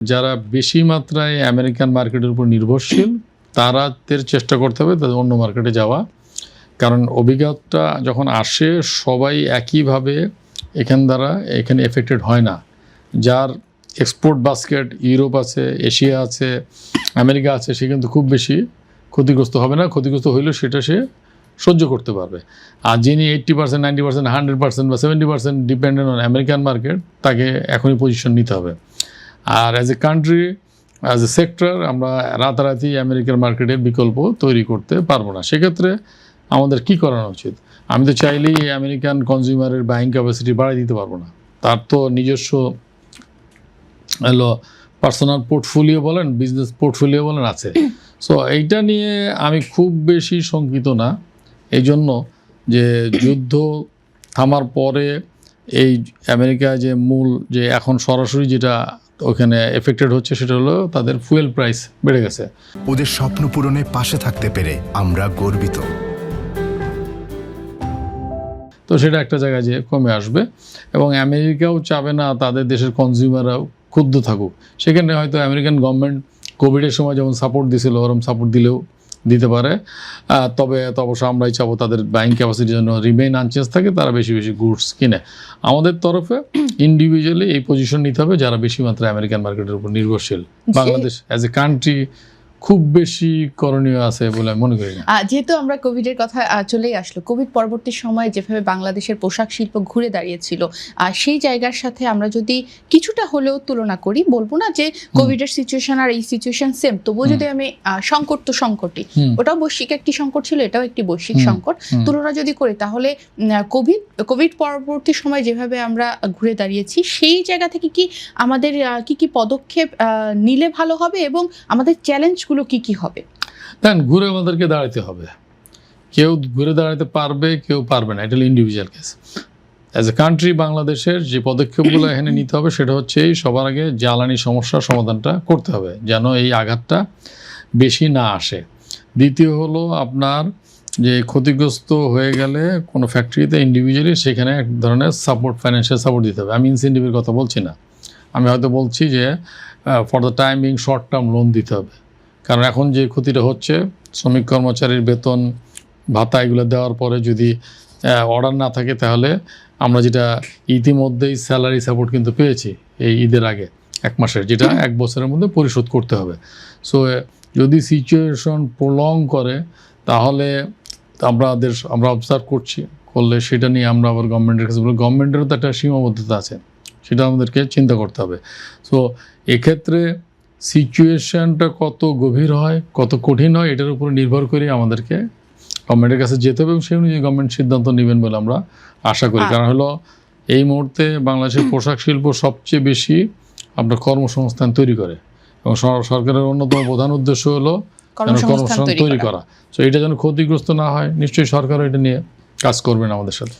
যারা বেশি মাত্রায় আমেরিকান মার্কেটের উপর নির্ভরশীল তাদের চেষ্টা করতে হবে তাদের অন্য মার্কেটে যাওয়া, কারণ অভিজ্ঞতা যখন আসে সবাই একইভাবে এখানে এফেক্টেড হয় না। যার এক্সপোর্ট বাস্কেট ইউরোপ আছে, এশিয়া আছে, আমেরিকা আছে, সে কিন্তু খুব বেশি ক্ষতিগ্রস্ত হবে না। ক্ষতিগ্রস্ত হইলেও সেটা সে সহ্য করতে পারবে। আর যিনি 80%, 90%, 100% বা 70% ডিপেন্ডেন্ট অন আমেরিকান মার্কেট, তাকে এখনই পজিশন নিতে হবে। আর as a country, as a sector, আমরা রাতারাতি আমেরিকার মার্কেটের বিকল্প তৈরি করতে পারবো না। সেক্ষেত্রে আমাদের কি করানো উচিত? আমি তো চাইলেই আমেরিকান কনজিউমারের বাইং ক্যাপাসিটি বাড়িয়ে দিতে পারবো না। তার তো নিজস্ব পার্সোনাল পোর্টফোলিও বলেন, বিজনেস পোর্টফোলিও বলেন আছে। সো এইটা নিয়ে আমি খুব বেশি শঙ্কিত না। এই জন্য যে যুদ্ধ থামার পরে এই আমেরিকা যে এখন সরাসরি যেটা ওখানে এফেক্টেড হচ্ছে সেটা হলো তাদের ফুয়েল প্রাইস বেড়ে গেছে। ওদের স্বপ্ন পূরণে পাশে থাকতে পেরে আমরা গর্বিত। তো সেটা একটা জায়গায় যে কমে আসবে এবং আমেরিকাও চাবে না তাদের দেশের কনজিউমাররাও ক্ষুব্ধ থাকুক। সেখানে হয়তো আমেরিকান গভর্নমেন্ট কোভিডের সময় যেমন সাপোর্ট দিয়েছিল ওরকম সাপোর্ট দিলেও দিতে পারে। তবে অবশ্য আমরাই চাবো তাদের বাইং ক্যাপাসিটির জন্য রিমেইন আনচেঞ্জ থাকে, তারা বেশি বেশি গুডস কিনে। আমাদের তরফে ইন্ডিভিজুয়ালি এই পজিশন নিতে হবে যারা বেশি মাত্রায় আমেরিকান মার্কেটের উপর নির্ভরশীল। বাংলাদেশ অ্যাজ এ কান্ট্রি খুব বেশি করণীয় আছে বলে আমি মনে করি না। যেহেতু আমরা কোভিডের কথা চলেই আসলো, কোভিড পরবর্তী সময়ে যেভাবে বাংলাদেশের পোশাক শিল্প ঘুরে দাঁড়িয়েছিল, সেই জায়গার সাথে আমরা যদি কিছুটা হলেও তুলনা করি, বলবো না যে কোভিডের সিচুয়েশন আর এই সিচুয়েশন সেম, তবুও যদি আমি সংকট তো সংকটই, ওটাও বৈশ্বিক একটি সংকট ছিল, এটাও একটি বৈশ্বিক সংকট, তুলনা যদি করি তাহলে কোভিড পরবর্তী সময় যেভাবে আমরা ঘুরে দাঁড়িয়েছি সেই জায়গা থেকে কি আমাদের কি পদক্ষেপ নিলে ভালো হবে এবং আমাদের চ্যালেঞ্জগুলো কি হবে? ঘুরে আমাদেরকে দাঁড়াতে হবে। কেউ ঘুরে দাঁড়াতে পারবে, কেউ পারবে না, এটা হলো individual case. As a country বাংলাদেশের যে পদক্ষেপগুলো এখানে নিতে হবে সেটা হচ্ছে এই সবার আগে জ্বালানি সমস্যার সমাধানটা করতে হবে যেন এই আঘাতটা বেশি না আসে। দ্বিতীয় হলো আপনার যে ক্ষতিগ্রস্ত হয়ে গেলে কোনো ফ্যাক্টরিতে ইন্ডিভিজুয়ালি সেখানে এক ধরনের সাপোর্ট, ফাইন্যান্সিয়াল সাপোর্ট দিতে হবে। আমি ইনসেন্টিভের কথা বলছি না, আমি হয়তো বলছি যে for the timing short term loan দিতে হবে। কারণ এখন যে ক্ষতিটা হচ্ছে শ্রমিক কর্মচারীর বেতন ভাতা এগুলো দেওয়ার পরে যদি অর্ডার না থাকে তাহলে আমরা যেটা ইতিমধ্যেই স্যালারি সাপোর্ট কিন্তু পেয়েছি এই ঈদের আগে 1 মাসের, যেটা 1 বছরের মধ্যে পরিশোধ করতে হবে। সো যদি সিচুয়েশন প্রলং করে তাহলে আমরা অবজার্ভ করলে সেটা নিয়ে আমরা আবার গভর্নমেন্টের কাছে বলি, গভর্নমেন্টেরও তো একটা সীমাবদ্ধতা আছে, সেটা আমাদেরকে চিন্তা করতে হবে। সো এক্ষেত্রে সিচুয়েশনটা কত গভীর হয়, কত কঠিন হয়, এটার উপরে নির্ভর করে আমাদেরকে গভর্নমেন্টের কাছে যেতে হবে এবং সেই অনুযায়ী গভর্নমেন্ট সিদ্ধান্ত নেবেন বলে আমরা আশা করি। কারণ হলো এই মুহূর্তে বাংলাদেশের পোশাক শিল্প সবচেয়ে বেশি আপনার কর্মসংস্থান তৈরি করে এবং সরকারের অন্যতম প্রধান উদ্দেশ্য হলো কর্মসংস্থান তৈরি করা। তো এটা যেন ক্ষতিগ্রস্ত না হয়, নিশ্চয়ই সরকারও এটা নিয়ে কাজ করবেন আমাদের সাথে।